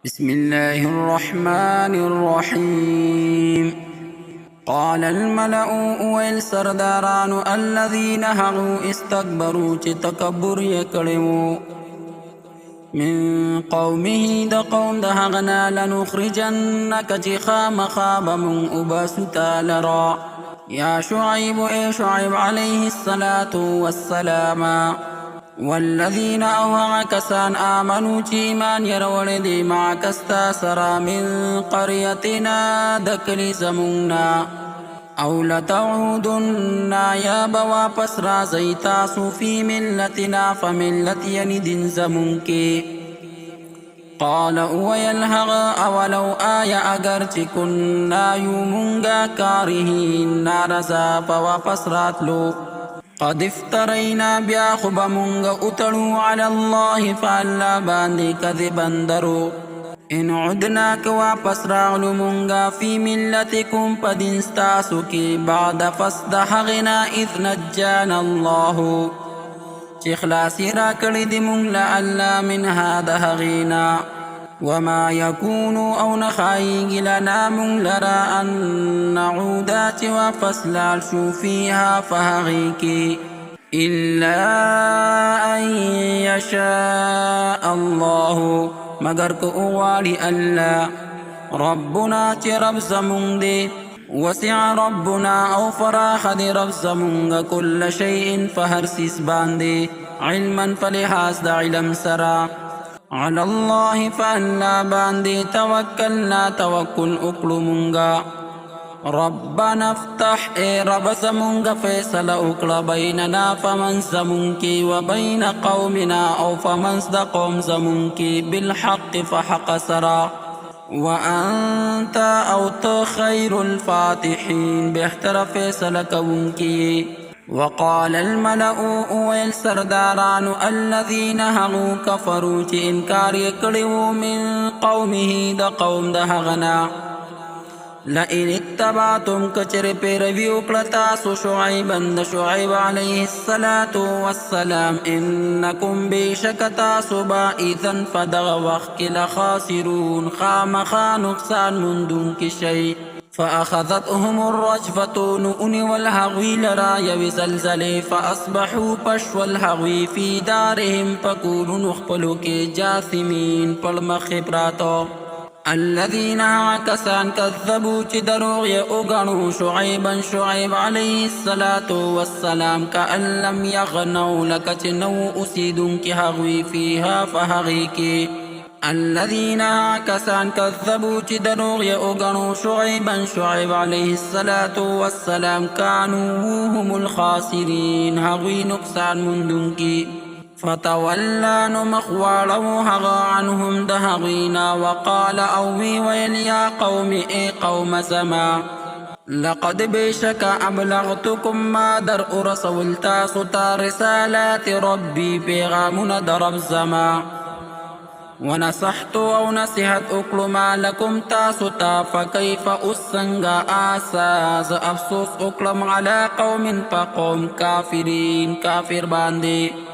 بسم الله الرحمن الرحيم. قال الملأ ويل سرداران الذين هغوا استكبروا تكبر يكرموا من قومه دا قوم دا هغنا لنخرجنك خام من أباستا لرا يا شعيب اي شعيب عليه الصلاة والسلام والذين أوعكسان آمنوا تيمان يرولدي معك استاسرا من قريتنا دكلي زمونا أو لتعودن يا بوا پسرا زيتاسو في ملتنا فملت يندن زمونكي قال ويلهغ أولو أجر كنا يومونغا كارهين نارزا فوا پسراتلو قد افترينا بیا خب منگا اترو على الله فعلا باندی کذبا درو ان عدنا کواپس راغلو منگا فی ملتکم پدنستاسو کی بعد فصدحغنا اذ نجانا الله چی خلاصی را کردی منگلا اللہ من هذا هغینا وما يكون أو نخايق لنا من لرا أن نعودات وفصلال شو فيها فهغيك إلا أن يشاء الله مغرق أغالي ألا ربنا رب زمون دي وسع ربنا أو فراخ دي رب زمون كل شيء فهرسيس باندي علما فلحاس دا علم سرا على الله فألا باندي توكلنا توكل أكلمونغا ربنا افتح رب زمونغا فيصل أكل بيننا فمن زمونكي وبين قومنا أو فمن قوم زمونكي بالحق فحق سرا وأنت أو خير الفاتحين بيحتر فيصل كونكي وقال الملأ ويل سرداران الذين هغوا كفروا انكار يكروا من قومه دا قوم دا هغنا لئن اتبعتم كچر پیروی اکلتاسو شعیبا دا شعیب عليه الصلاة والسلام انکم بیشکتاسو بائذن فدغ وقت لخاسرون خامخا نقصان من دون كشيء فأخذتهم الرجفة نؤن والهغوي لرا يوزلزل فأصبحوا پشو الهغوي في دارهم فكونوا نخبلوك جاثمين فالمخبرات الذين عكسان كذبوا تدروغ يؤغنوا شعيب عليه الصلاة والسلام كأن لم يغنوا لك تنو أسيد كهغوي فيها فهغيك الذين عكسان كذبوا تدروغ يؤغنوا شعيب عليه الصلاة والسلام كانوا هم الخاسرين هغوي نقصان من دنكي فتولى نمخوالو هغا عنهم دهغينا وقال أوي ويل يا قوم اي قوم سما لقد بيشك أبلغتكم ما در رسول تاسو تا رسالات ربي بيغامنا درب زما ونصحت أو نصحت أكل ما لكم تاستا فكيف أسنغا آساز أفسوس أكلم على قوم فقوم كافرين كافر باندي